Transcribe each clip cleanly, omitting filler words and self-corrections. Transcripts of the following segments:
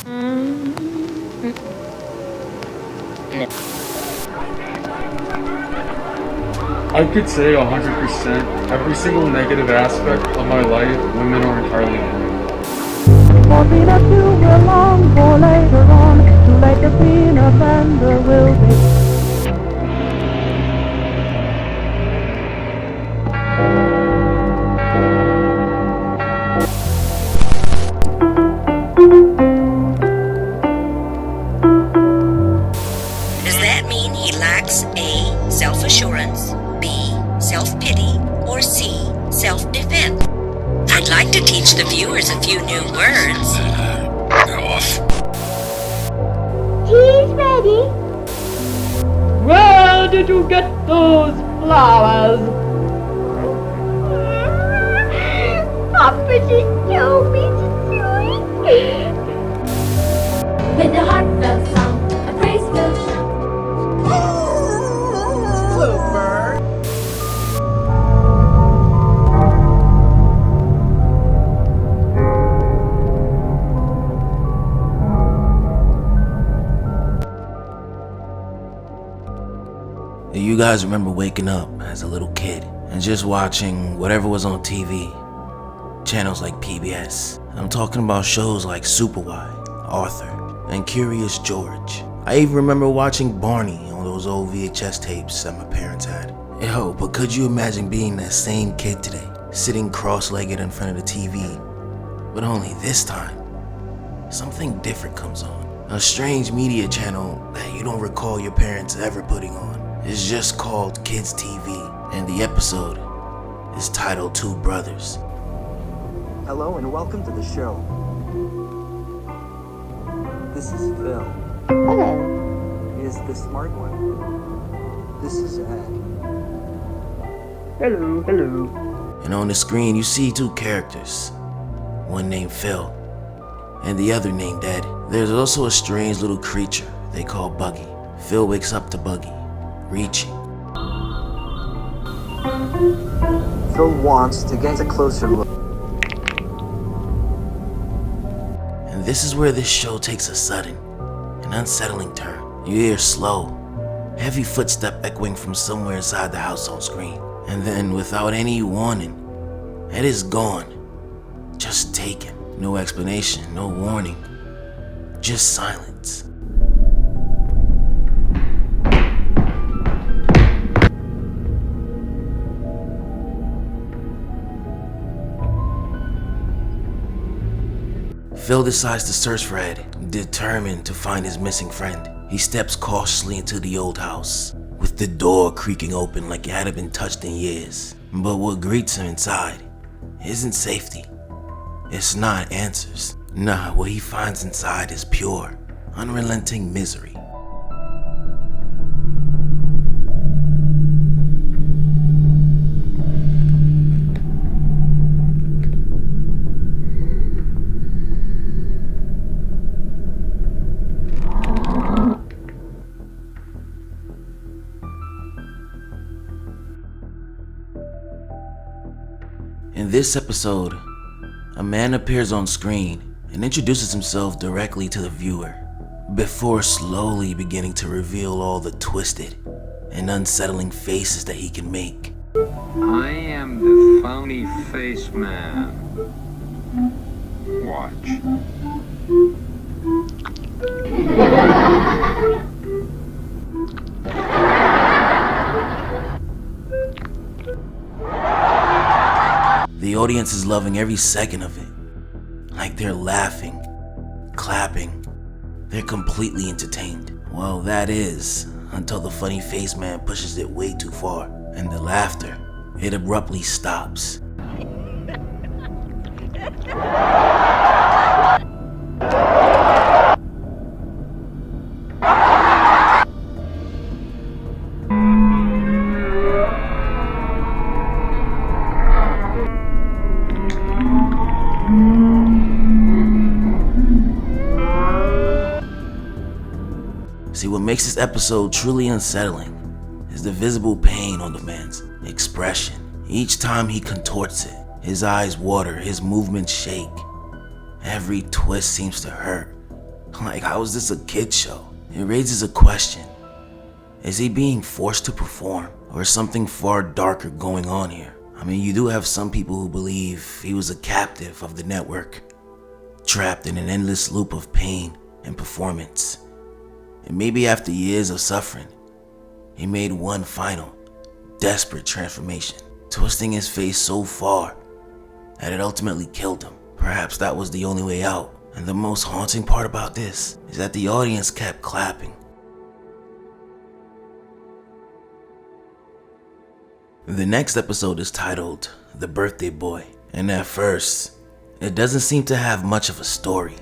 I could say 100%, every single negative aspect of my life, women are entirely wrong. Coffee that you will long for later on, to make the peanut blender will be. Does that mean he lacks A, self-assurance, B, self-pity, or C, self-defense? I'd like to teach the viewers a few new words. Tea's ready. Where did you get those flowers? Hoppity told me to do it. With the heartfelt song, a praise-filled shout. Blooper. You guys remember waking up as a little kid and just watching whatever was on TV, channels like PBS. I'm talking about shows like Super Wide, Arthur, and Curious George. I even remember watching Barney on those old VHS tapes that my parents had. Yo, but could you imagine being that same kid today, sitting cross-legged in front of the TV? But only this time, something different comes on. A strange media channel that you don't recall your parents ever putting on. It's just called Kids TV, and the episode is titled Two Brothers. Hello and welcome to the show. This is Phil. Hello. He is the smart one. This is Ed. Hello. And on the screen you see two characters, one named Phil and the other named Ed. There's also a strange little creature they call Buggy. Phil wakes up to Buggy, reaching. Phil wants to get a closer look. And this is where this show takes a sudden and unsettling turn. You hear slow, heavy footstep echoing from somewhere inside the house on screen. And then, without any warning, Ed is gone. Just taken. No explanation, no warning. Just silence. Phil decides to search for Ed, determined to find his missing friend. He steps cautiously into the old house, with the door creaking open like it hadn't been touched in years. But what greets him inside isn't safety. It's not answers. Nah, what he finds inside is pure, unrelenting misery. In this episode, a man appears on screen and introduces himself directly to the viewer, before slowly beginning to reveal all the twisted and unsettling faces that he can make. I am the phony face man. Watch. The audience is loving every second of it. Like they're laughing, clapping. They're completely entertained. Well, that is, until the funny face man pushes it way too far. And the laughter, it abruptly stops. See, what makes this episode truly unsettling is the visible pain on the man's expression. Each time he contorts it, his eyes water, his movements shake. Every twist seems to hurt, Like, how is this a kid show? It raises a question. Is he being forced to perform, or is something far darker going on here? I mean, you do have some people who believe he was a captive of the network, trapped in an endless loop of pain and performance. And maybe after years of suffering, he made one final, desperate transformation, twisting his face so far that it ultimately killed him. Perhaps that was the only way out. And the most haunting part about this is that the audience kept clapping. The next episode is titled The Birthday Boy, and at first, it doesn't seem to have much of a story.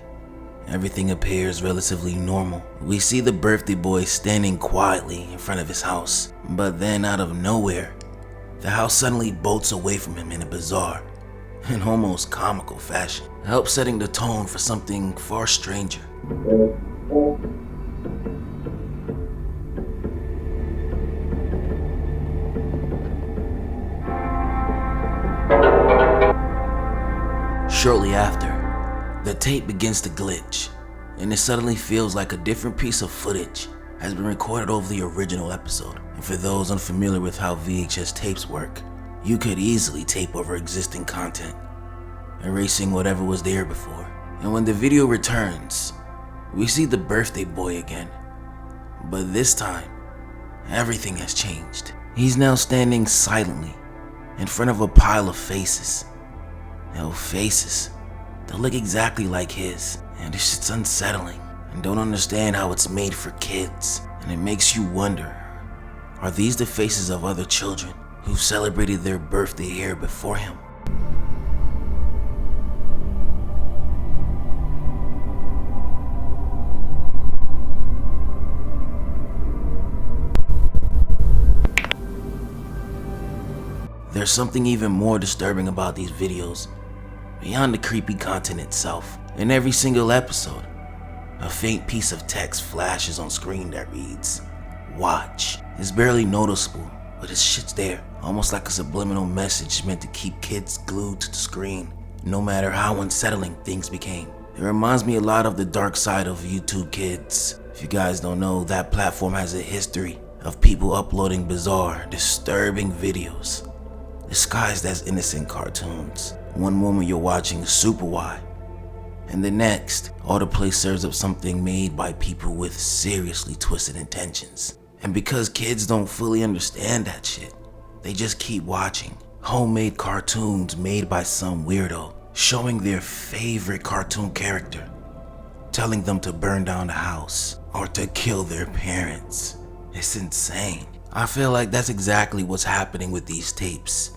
Everything appears relatively normal. We see the birthday boy standing quietly in front of his house, but then out of nowhere, the house suddenly bolts away from him in a bizarre and almost comical fashion, help setting the tone for something far stranger. Shortly after, the tape begins to glitch, and it suddenly feels like a different piece of footage has been recorded over the original episode. And for those unfamiliar with how VHS tapes work, you could easily tape over existing content, erasing whatever was there before. And when the video returns, we see the birthday boy again. But this time, everything has changed. He's now standing silently in front of a pile of faces. Faces that look exactly like his, and it's just unsettling. And don't understand how it's made for kids, and it makes you wonder, are these the faces of other children who've celebrated their birthday here before him? There's something even more disturbing about these videos, beyond the creepy content itself. In every single episode, a faint piece of text flashes on screen that reads, "Watch." It's barely noticeable, but it's shit's there, almost like a subliminal message meant to keep kids glued to the screen, no matter how unsettling things became. It reminds me a lot of the dark side of YouTube Kids. If you guys don't know, that platform has a history of people uploading bizarre, disturbing videos disguised as innocent cartoons. One moment you're watching Super Y, and the next, autoplay serves up something made by people with seriously twisted intentions. And because kids don't fully understand that shit, they just keep watching homemade cartoons made by some weirdo, showing their favorite cartoon character, telling them to burn down the house or to kill their parents. It's insane. I feel like that's exactly what's happening with these tapes.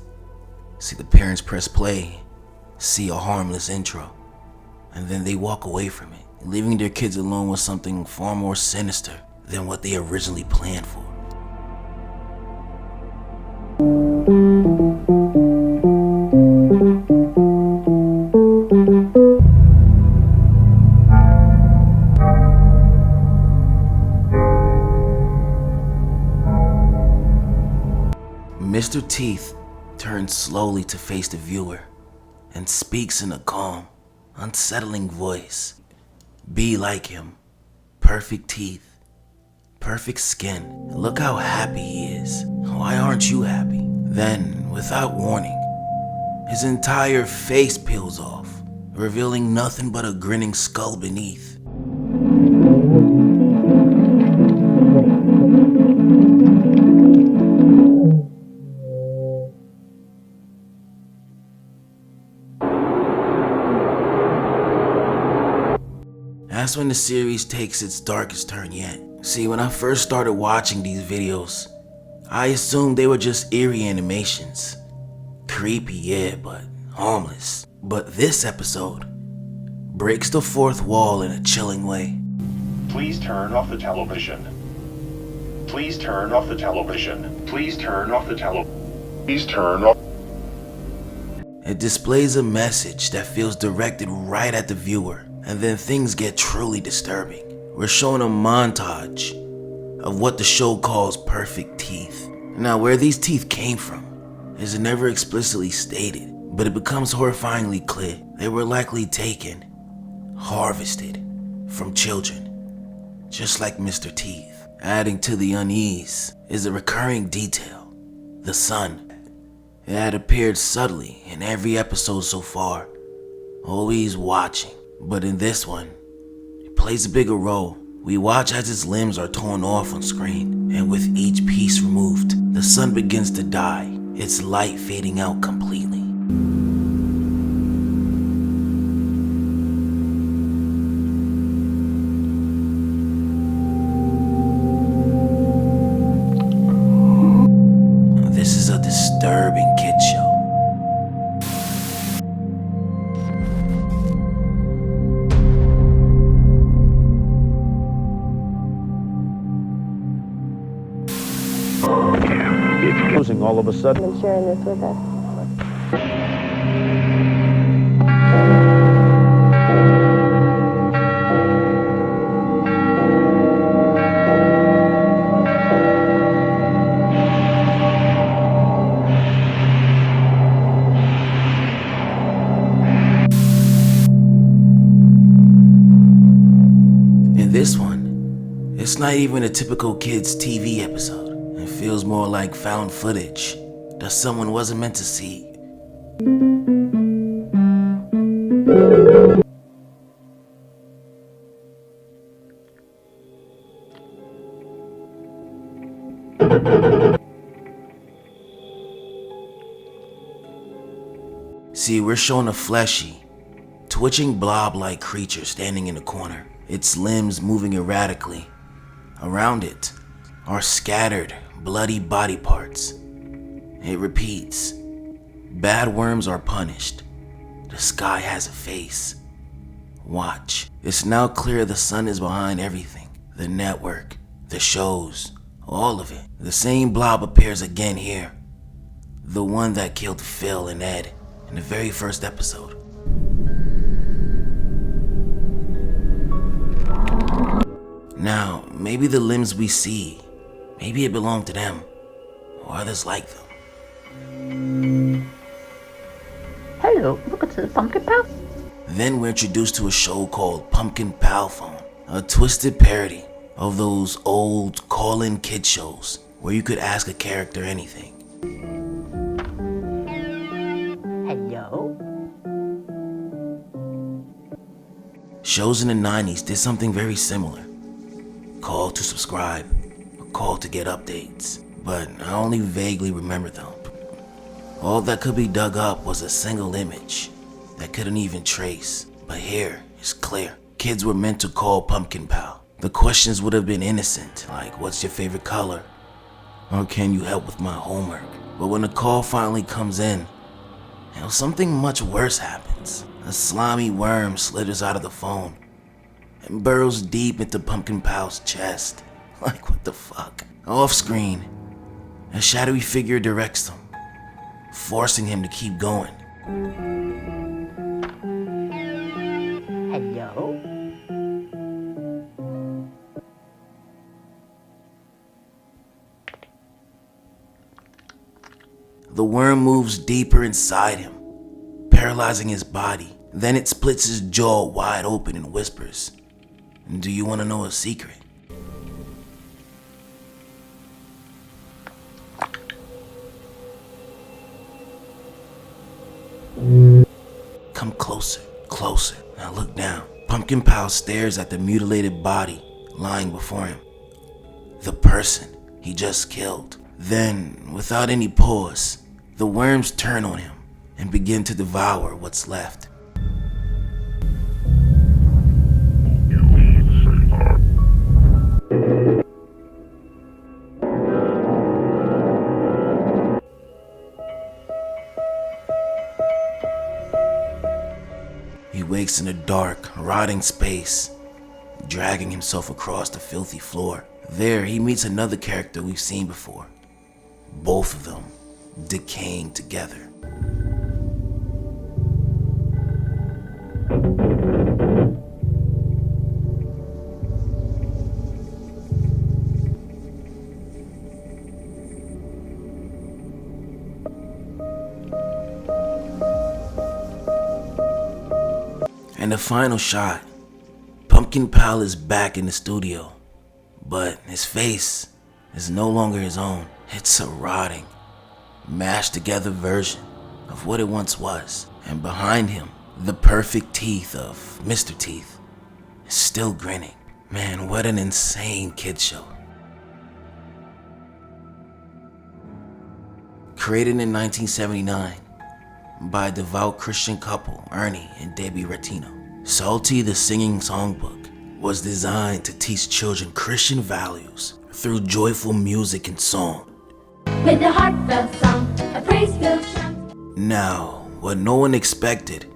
See the parents press play, see a harmless intro, and then they walk away from it, leaving their kids alone with something far more sinister than what they originally planned for. Mr. Teeth turns slowly to face the viewer and speaks in a calm, unsettling voice. Be like him. Perfect teeth, perfect skin. Look how happy he is. Why aren't you happy? Then, without warning, his entire face peels off, revealing nothing but a grinning skull beneath. That's when the series takes its darkest turn yet. See, when I first started watching these videos, I assumed they were just eerie animations. Creepy, yeah, but harmless. But this episode breaks the fourth wall in a chilling way. Please turn off the television. Please turn off the television. Please turn off the Please turn off. It displays a message that feels directed right at the viewer. And then things get truly disturbing. We're shown a montage of what the show calls perfect teeth. Now, where these teeth came from is never explicitly stated, but it becomes horrifyingly clear they were likely taken, harvested from children, just like Mr. Teeth. Adding to the unease is a recurring detail: the sun. It had appeared subtly in every episode so far, always watching, but in this one, it plays a bigger role. We watch as its limbs are torn off on screen, and with each piece removed, the sun begins to die, its light fading out completely. This is a disturbing kid show. Closing all of a sudden. I'm sharing this with us. In this one, it's not even a typical kids' TV episode. It feels more like found footage that someone wasn't meant to see. See, we're shown a fleshy, twitching blob-like creature standing in a corner, its limbs moving erratically. Around it are scattered, bloody body parts. It repeats. Bad worms are punished. The sky has a face. Watch. It's now clear the sun is behind everything. The network, the shows, all of it. The same blob appears again here. The one that killed Phil and Ed in the very first episode. Now, maybe the limbs we see, maybe it belonged to them, or others like them. Hello, look at the pumpkin pal. Then we're introduced to a show called Pumpkin Pal Phone, a twisted parody of those old call-in kid shows where you could ask a character anything. Hello? Shows in the 90s did something very similar. Call to subscribe, a call to get updates, but I only vaguely remember them. All that could be dug up was a single image that couldn't even trace, but here it's clear. Kids were meant to call Pumpkin Pal. The questions would have been innocent, like what's your favorite color? Or can you help with my homework? But when the call finally comes in, something much worse happens. A slimy worm slithers out of the phone and burrows deep into Pumpkin Pal's chest. Like, what the fuck? Off screen, a shadowy figure directs him, forcing him to keep going. Hello? The worm moves deeper inside him, paralyzing his body. Then it splits his jaw wide open and whispers, "Do you want to know a secret?" Come closer, closer. Now look down. Pumpkin Pal stares at the mutilated body lying before him. The person he just killed. Then, without any pause, the worms turn on him and begin to devour what's left. He wakes in a dark, rotting space, dragging himself across the filthy floor. There, he meets another character we've seen before. Both of them decaying together. And the final shot, drunken pal is back in the studio, but his face is no longer his own. It's a rotting, mashed together version of what it once was. And behind him, the perfect teeth of Mr. Teeth is still grinning. Man, what an insane kid show. Created in 1979 by a devout Christian couple, Ernie and Debbie Retino, Salty the Singing Songbook was designed to teach children Christian values through joyful music and song. With a heartfelt song, a praise-filled chant. Now, what no one expected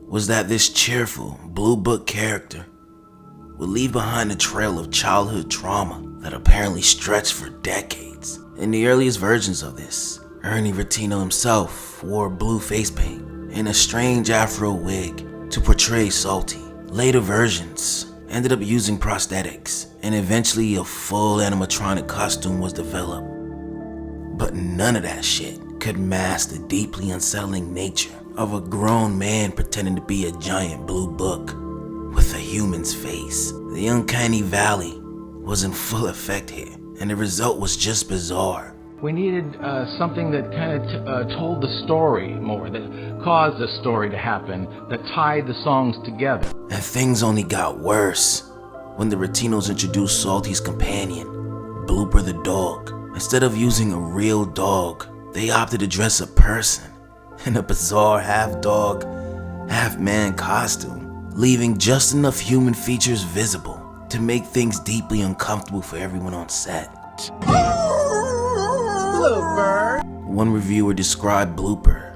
was that this cheerful Blue Book character would leave behind a trail of childhood trauma that apparently stretched for decades. In the earliest versions of this, Ernie Retino himself wore blue face paint and a strange afro wig to portray Salty. Later versions ended up using prosthetics, and eventually a full animatronic costume was developed. But none of that shit could mask the deeply unsettling nature of a grown man pretending to be a giant blue book with a human's face. The uncanny valley was in full effect here, and the result was just bizarre. We needed something that kind of told the story more, that caused the story to happen, that tied the songs together. And things only got worse when the Retinos introduced Salty's companion, Blooper the dog. Instead of using a real dog, they opted to dress a person in a bizarre half-dog, half-man costume, leaving just enough human features visible to make things deeply uncomfortable for everyone on set. Blooper. One reviewer described Blooper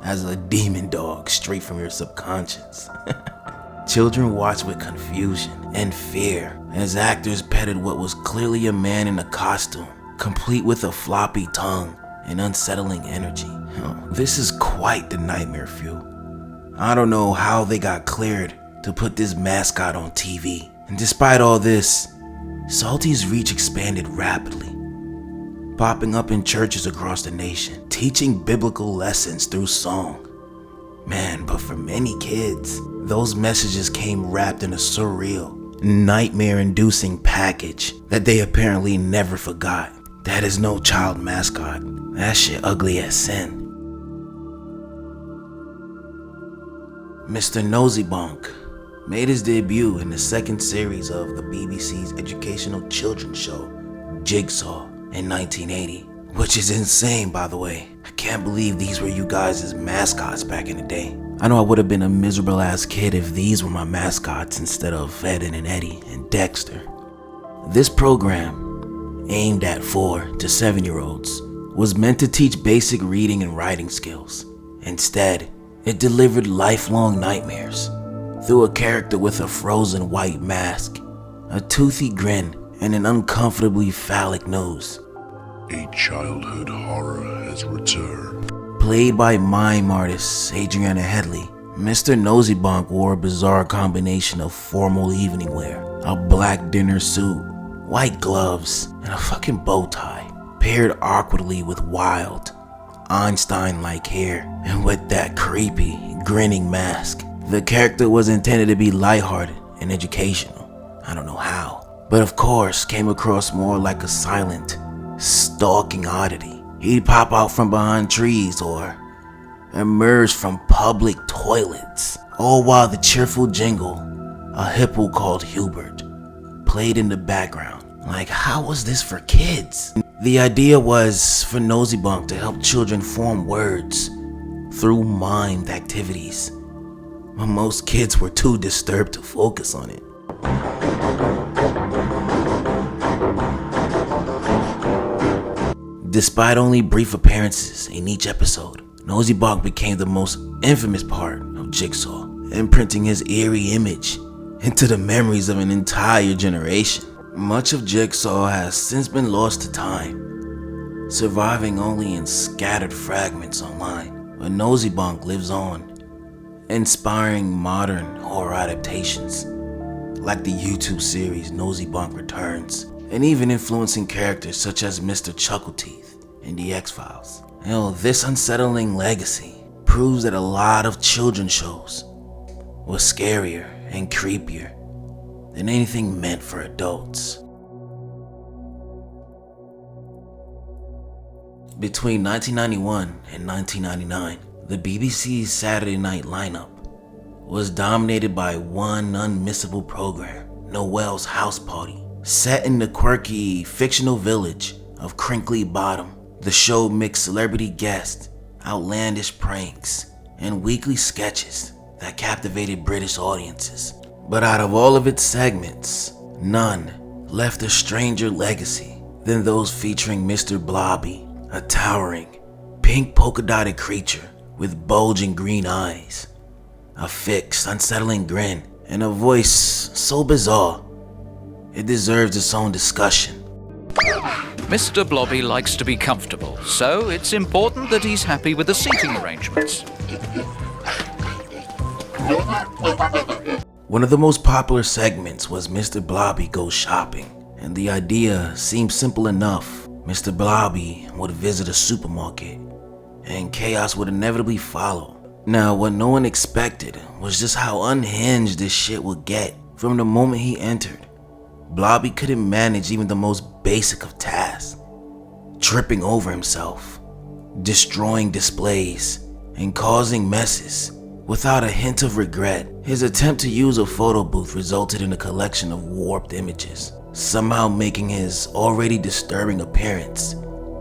as a demon dog straight from your subconscious. Children watched with confusion and fear as actors petted what was clearly a man in a costume, complete with a floppy tongue and unsettling energy. This is quite the nightmare fuel. I don't know how they got cleared to put this mascot on TV. And despite all this, Salty's reach expanded rapidly, popping up in churches across the nation, teaching biblical lessons through song. Man, but for many kids, those messages came wrapped in a surreal, nightmare-inducing package that they apparently never forgot. That is no child mascot. That shit ugly as sin. Mr. Nosybonk made his debut in the second series of the BBC's educational children's show, Jigsaw, in 1980, which is insane, by the way. I can't believe these were you guys' mascots back in the day. I know I would have been a miserable ass kid if these were my mascots instead of Ed and Eddie and Dexter. This program, aimed at 4 to 7-year-olds, was meant to teach basic reading and writing skills. Instead, it delivered lifelong nightmares through a character with a frozen white mask, a toothy grin, and an uncomfortably phallic nose. A childhood horror has returned. Played by mime artist Adriana Headley, Mr. Nosybonk wore a bizarre combination of formal evening wear, a black dinner suit, white gloves, and a fucking bow tie, paired awkwardly with wild, Einstein-like hair, and with that creepy, grinning mask. The character was intended to be lighthearted and educational. I don't know how, but of course came across more like a silent, stalking oddity. He'd pop out from behind trees or emerge from public toilets, all while the cheerful jingle, a hippo called Hubert, played in the background. Like, how was this for kids? The idea was for Nosybonk to help children form words through mimed activities, but most kids were too disturbed to focus on it. Despite only brief appearances in each episode, Nosybonk became the most infamous part of Jigsaw, imprinting his eerie image into the memories of an entire generation. Much of Jigsaw has since been lost to time, surviving only in scattered fragments online, but Nosybonk lives on, inspiring modern horror adaptations, like the YouTube series Nosybonk Returns, and even influencing characters such as Mr. Chuckleteeth in the X-Files. This unsettling legacy proves that a lot of children's shows was scarier and creepier than anything meant for adults. Between 1991 and 1999, the BBC's Saturday night lineup was dominated by one unmissable program, Noel's House Party. Set in the quirky, fictional village of Crinkley Bottom, the show mixed celebrity guests, outlandish pranks, and weekly sketches that captivated British audiences. But out of all of its segments, none left a stranger legacy than those featuring Mr. Blobby, a towering, pink polka-dotted creature with bulging green eyes, a fixed, unsettling grin, and a voice so bizarre it deserves its own discussion. Mr. Blobby likes to be comfortable, so it's important that he's happy with the seating arrangements. One of the most popular segments was Mr. Blobby Goes Shopping, and the idea seemed simple enough. Mr. Blobby would visit a supermarket, and chaos would inevitably follow. Now, what no one expected was just how unhinged this shit would get from the moment he entered. Blobby couldn't manage even the most basic of tasks, tripping over himself, destroying displays, and causing messes without a hint of regret. His attempt to use a photo booth resulted in a collection of warped images, somehow making his already disturbing appearance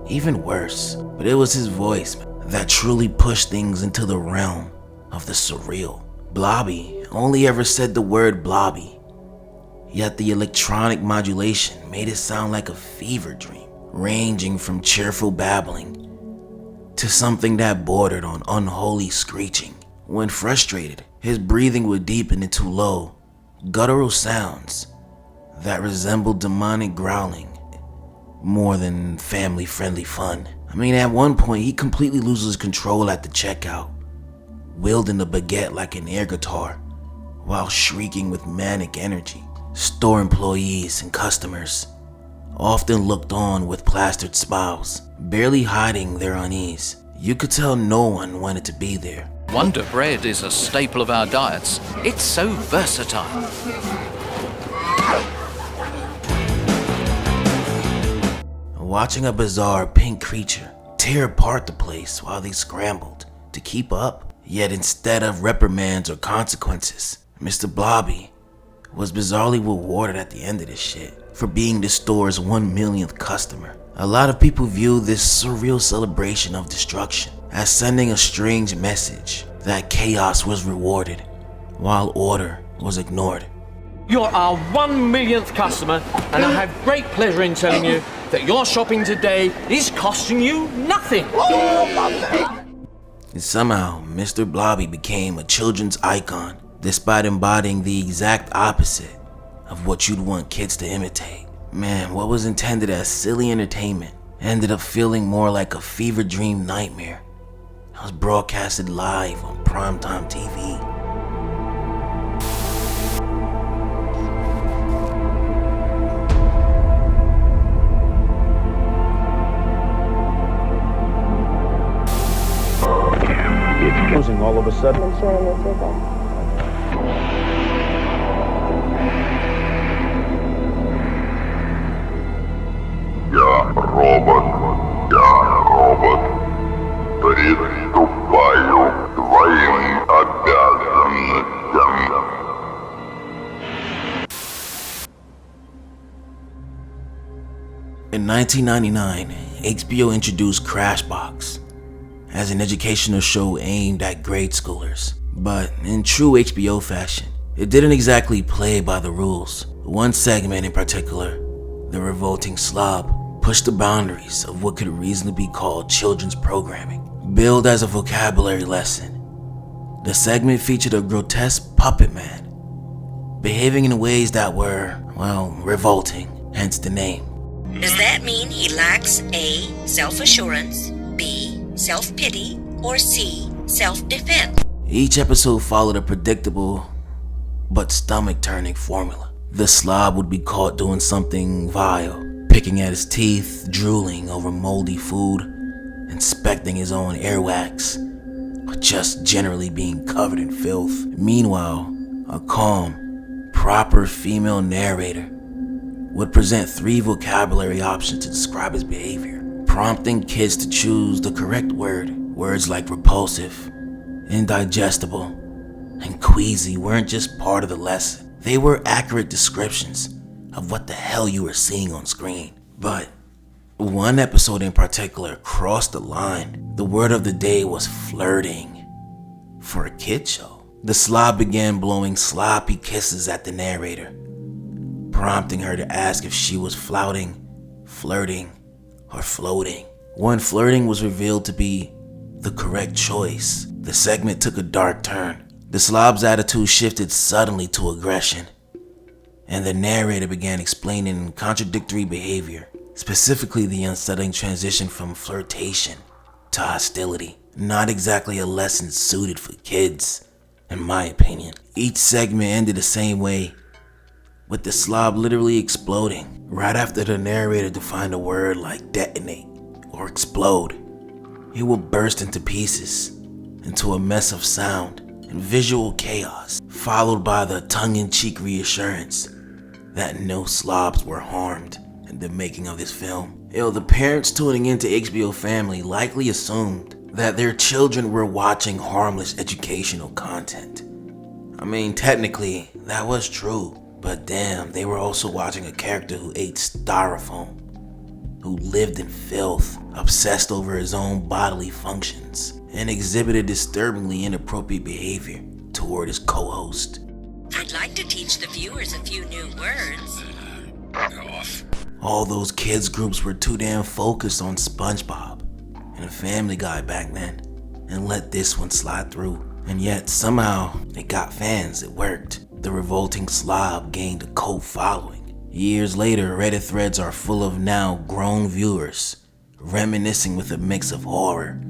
even worse. But it was his voice that truly pushed things into the realm of the surreal. Blobby only ever said the word Blobby, yet the electronic modulation made it sound like a fever dream, ranging from cheerful babbling to something that bordered on unholy screeching. When frustrated, his breathing would deepen into low, guttural sounds that resembled demonic growling more than family-friendly fun. I mean, at one point, he completely loses control at the checkout, wielding the baguette like an air guitar while shrieking with manic energy. Store employees and customers often looked on with plastered smiles, barely hiding their unease. You could tell no one wanted to be there. Wonder Bread is a staple of our diets. It's so versatile. Watching a bizarre pink creature tear apart the place while they scrambled to keep up. Yet instead of reprimands or consequences, Mr. Blobby was bizarrely rewarded at the end of this shit for being the store's 1 millionth customer. A lot of people view this surreal celebration of destruction as sending a strange message that chaos was rewarded while order was ignored. You're our 1 millionth customer, and I have great pleasure in telling you that your shopping today is costing you nothing. And somehow, Mr. Blobby became a children's icon, despite embodying the exact opposite of what you'd want kids to imitate. Man, what was intended as silly entertainment ended up feeling more like a fever dream nightmare that was broadcasted live on primetime TV. It's closing all of a sudden. Приступаю к твоим обязанностям. In 1999, HBO introduced Crashbox as an educational show aimed at grade schoolers. But in true HBO fashion, it didn't exactly play by the rules. One segment in particular, the Revolting Slob, pushed the boundaries of what could reasonably be called children's programming. Billed as a vocabulary lesson, the segment featured a grotesque puppet man, behaving in ways that were, well, revolting, hence the name. Does that mean he lacks A, self-assurance, B, self-pity, or C, self-defense? Each episode followed a predictable but stomach-turning formula. The slob would be caught doing something vile, picking at his teeth, drooling over moldy food, inspecting his own earwax, or just generally being covered in filth. Meanwhile, a calm, proper female narrator would present 3 vocabulary options to describe his behavior, prompting kids to choose the correct word. Words like repulsive, indigestible, and queasy weren't just part of the lesson. They were accurate descriptions of what the hell you were seeing on screen. But one episode in particular crossed the line. The word of the day was flirting. For a kid show, the slob began blowing sloppy kisses at the narrator, prompting her to ask if she was flouting, flirting, or floating. When flirting was revealed to be the correct choice, the segment took a dark turn. The slob's attitude shifted suddenly to aggression, and the narrator began explaining contradictory behavior, specifically the unsettling transition from flirtation to hostility. Not exactly a lesson suited for kids, in my opinion. Each segment ended the same way, with the slob literally exploding. Right after the narrator defined a word like detonate or explode, it would burst into pieces, into a mess of sound and visual chaos, followed by the tongue-in-cheek reassurance that no slobs were harmed in the making of this film. The parents tuning into HBO Family likely assumed that their children were watching harmless educational content. I mean, technically, that was true, but damn, they were also watching a character who ate styrofoam, who lived in filth, obsessed over his own bodily functions, and exhibited disturbingly inappropriate behavior toward his co-host. I'd like to teach the viewers a few new words. All those kids groups were too damn focused on SpongeBob and Family Guy back then, and let this one slide through. And yet, somehow, it got fans, it worked. The Revolting Slob gained a cult following. Years later, Reddit threads are full of now grown viewers, reminiscing with a mix of horror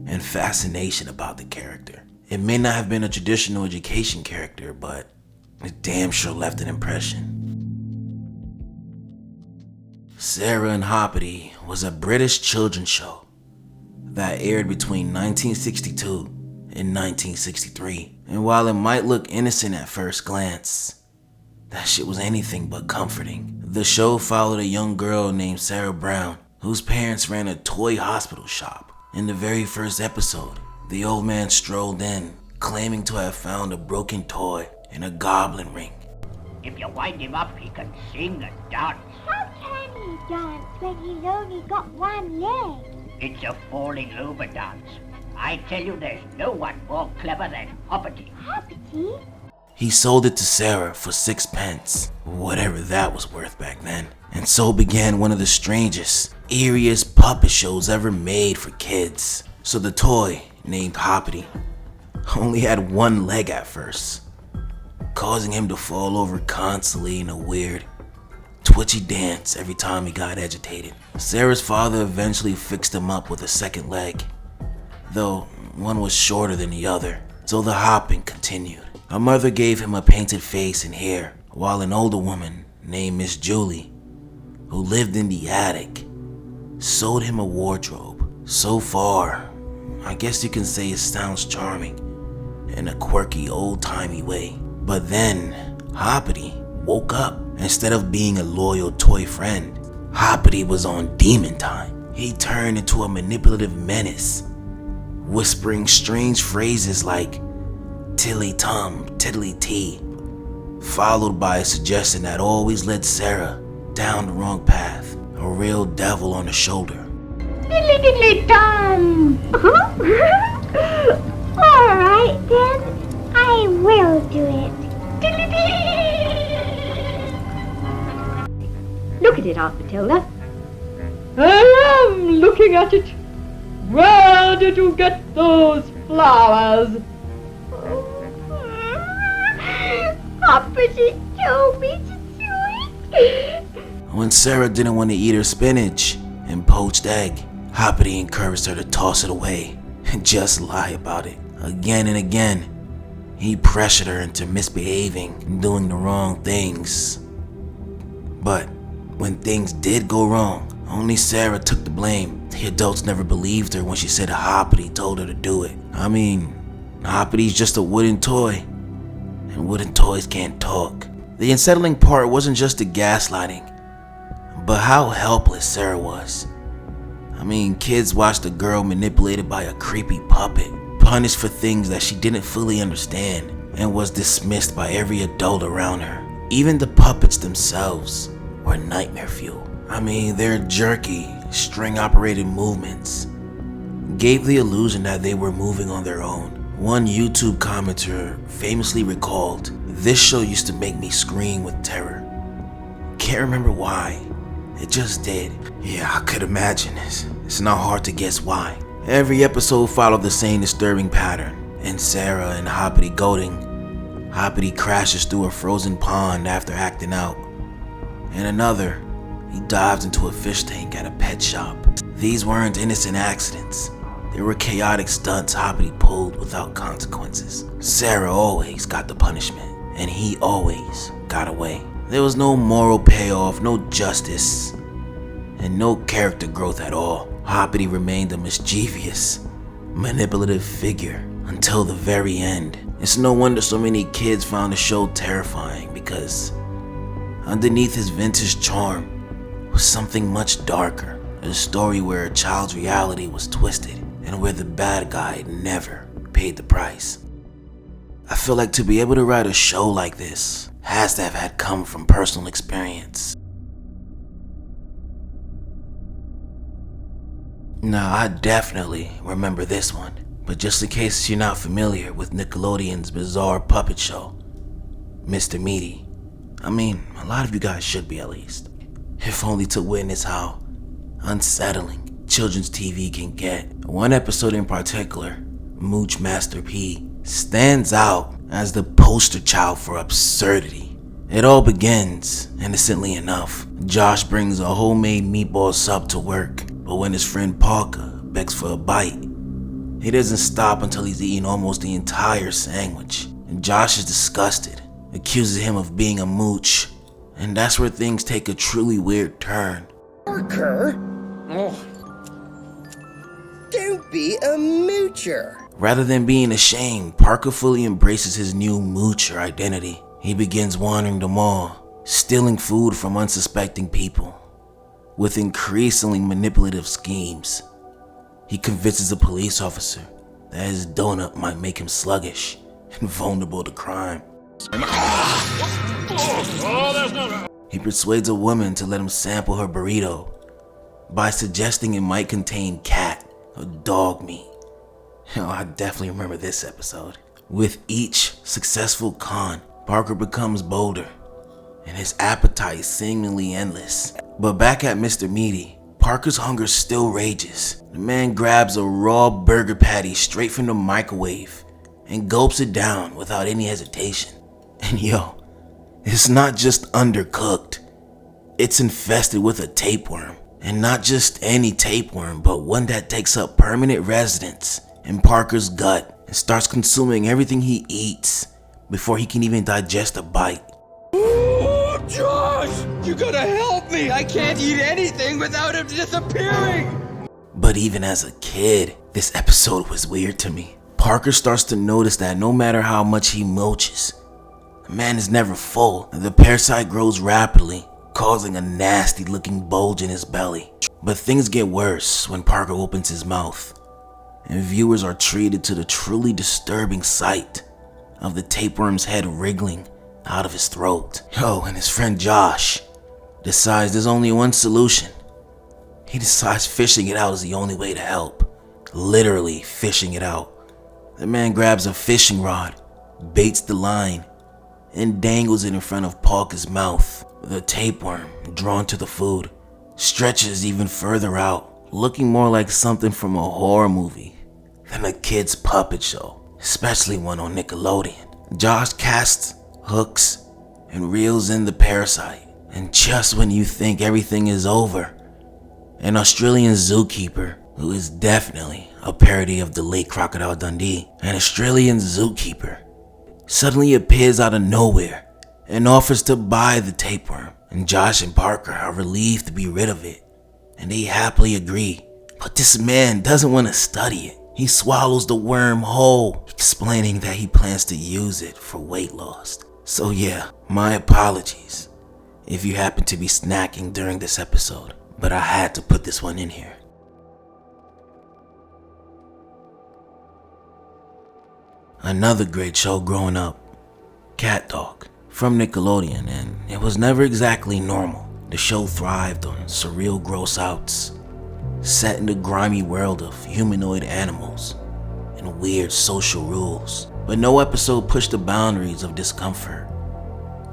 and fascination about the character. It may not have been a traditional education character, but it damn sure left an impression. Sarah and Hoppity was a British children's show that aired between 1962 and 1963. And while it might look innocent at first glance, that shit was anything but comforting. The show followed a young girl named Sarah Brown, whose parents ran a toy hospital shop. In the very first episode, the old man strolled in, claiming to have found a broken toy in a goblin ring. If you wind him up, he can sing and dance. How can he dance when he's only got one leg? It's a falling over dance. I tell you, there's no one more clever than Hoppity. Hoppity? He sold it to Sarah for 6 pence, whatever that was worth back then. And so began one of the strangest, eeriest puppet shows ever made for kids. So the toy, named Hoppity, only had one leg at first, causing him to fall over constantly in a weird, twitchy dance every time he got agitated. Sarah's father eventually fixed him up with a second leg, though one was shorter than the other, so the hopping continued. A mother gave him a painted face and hair, while an older woman named Miss Julie, who lived in the attic, sewed him a wardrobe. So far, I guess you can say it sounds charming in a quirky old-timey way. But then, Hoppity woke up. Instead of being a loyal toy friend, Hoppity was on demon time. He turned into a manipulative menace, whispering strange phrases like tilly tum, tiddly tee, followed by a suggestion that always led Sarah down the wrong path, a real devil on the shoulder. Diddly diddly dum! Alright then, I will do it. Diddly dee! Look at it, Aunt Matilda. I am looking at it. Where did you get those flowers? Hoppity told me to do it. When Sarah didn't want to eat her spinach and poached egg, Hoppity encouraged her to toss it away and just lie about it. Again and again, he pressured her into misbehaving and doing the wrong things. But when things did go wrong, only Sarah took the blame. The adults never believed her when she said Hoppity told her to do it. I mean, Hoppity's just a wooden toy, and wooden toys can't talk. The unsettling part wasn't just the gaslighting, but how helpless Sarah was. I mean, kids watched a girl manipulated by a creepy puppet, punished for things that she didn't fully understand, and was dismissed by every adult around her. Even the puppets themselves were nightmare fuel. I mean, their jerky, string-operated movements gave the illusion that they were moving on their own. One YouTube commenter famously recalled, "This show used to make me scream with terror. Can't remember why. It just did." Yeah, I could imagine this. It's not hard to guess why. Every episode followed the same disturbing pattern. And Sarah and Hoppity goading. Hoppity crashes through a frozen pond after acting out. And another, he dives into a fish tank at a pet shop. These weren't innocent accidents. They were chaotic stunts Hoppity pulled without consequences. Sarah always got the punishment, and he always got away. There was no moral payoff, no justice, and no character growth at all. Hoppity remained a mischievous, manipulative figure until the very end. It's no wonder so many kids found the show terrifying, because underneath his vintage charm was something much darker. A story where a child's reality was twisted and where the bad guy never paid the price. I feel like to be able to write a show like this has to have had come from personal experience. Now, I definitely remember this one, but just in case you're not familiar with Nickelodeon's bizarre puppet show, Mr. Meaty. I mean, a lot of you guys should be at least. If only to witness how unsettling children's TV can get. One episode in particular, Mooch Master P, stands out as the poster child for absurdity. It all begins, innocently enough. Josh brings a homemade meatball sub to work, but when his friend Parker begs for a bite, he doesn't stop until he's eaten almost the entire sandwich. And Josh is disgusted, accuses him of being a mooch, and that's where things take a truly weird turn. Parker? Oh. Don't be a moocher. Rather than being ashamed, Parker fully embraces his new moocher identity. He begins wandering the mall, stealing food from unsuspecting people. With increasingly manipulative schemes, he convinces a police officer that his donut might make him sluggish and vulnerable to crime. He persuades a woman to let him sample her burrito by suggesting it might contain cat or dog meat. I definitely remember this episode. With each successful con, Parker becomes bolder, and his appetite seemingly endless. But back at Mr. Meaty, Parker's hunger still rages. The man grabs a raw burger patty straight from the microwave and gulps it down without any hesitation. And yo, it's not just undercooked, it's infested with a tapeworm. And not just any tapeworm, but one that takes up permanent residence in Parker's gut and starts consuming everything he eats before he can even digest a bite. Oh, Josh! You gotta help me! I can't eat anything without him disappearing! But even as a kid, this episode was weird to me. Parker starts to notice that no matter how much he mooches, the man is never full, and the parasite grows rapidly, causing a nasty looking bulge in his belly. But things get worse when Parker opens his mouth, and viewers are treated to the truly disturbing sight of the tapeworm's head wriggling out of his throat. And his friend Josh decides there's only one solution. He decides fishing it out is the only way to help. Literally fishing it out. The man grabs a fishing rod, baits the line, and dangles it in front of Parker's mouth. The tapeworm, drawn to the food, stretches even further out, looking more like something from a horror movie than a kid's puppet show, especially one on Nickelodeon. Josh casts, hooks, and reels in the parasite, and just when you think everything is over, an Australian zookeeper, who is definitely a parody of the late Crocodile Dundee, an Australian zookeeper suddenly appears out of nowhere and offers to buy the tapeworm, and Josh and Parker are relieved to be rid of it, and they happily agree. But this man doesn't want to study it. He swallows the worm whole, explaining that he plans to use it for weight loss. So yeah, my apologies if you happen to be snacking during this episode, but I had to put this one in here. Another great show growing up, CatDog, from Nickelodeon, and it was never exactly normal. The show thrived on surreal gross outs, set in the grimy world of humanoid animals and weird social rules. But no episode pushed the boundaries of discomfort.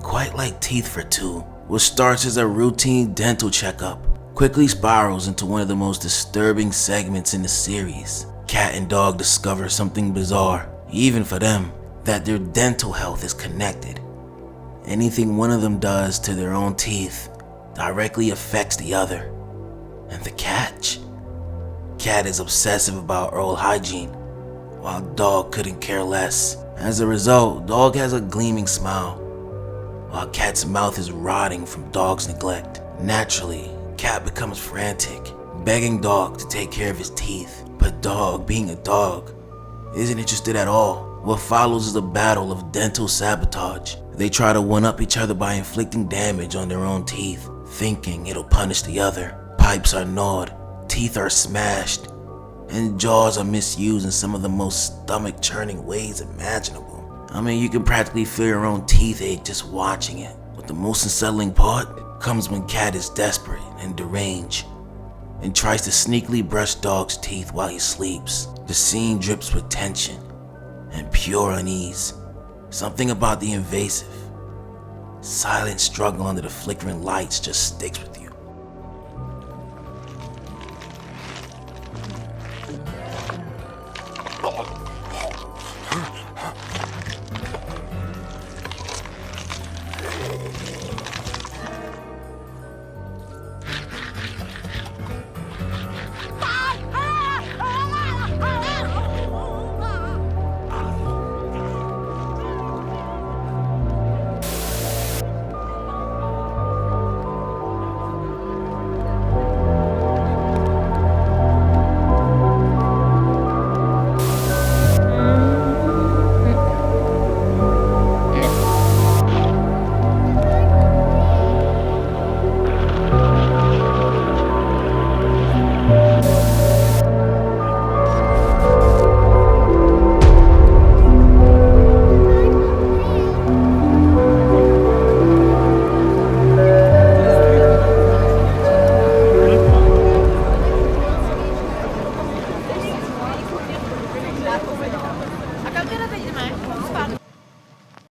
Quite like Teeth for Two, which starts as a routine dental checkup, quickly spirals into one of the most disturbing segments in the series. Cat and Dog discover something bizarre, even for them, that their dental health is connected. Anything one of them does to their own teeth directly affects the other. And the catch? Cat is obsessive about oral hygiene, while Dog couldn't care less. As a result, Dog has a gleaming smile, while Cat's mouth is rotting from Dog's neglect. Naturally, Cat becomes frantic, begging Dog to take care of his teeth. But Dog, being a dog, isn't interested at all. What follows is a battle of dental sabotage. They try to one-up each other by inflicting damage on their own teeth, thinking it'll punish the other. Pipes are gnawed, teeth are smashed, and jaws are misused in some of the most stomach-churning ways imaginable. I mean, you can practically feel your own teeth ache just watching it. But the most unsettling part comes when Cat is desperate and deranged and tries to sneakily brush Dog's teeth while he sleeps. The scene drips with tension and pure unease. Something about the invasive, silent struggle under the flickering lights just sticks with you.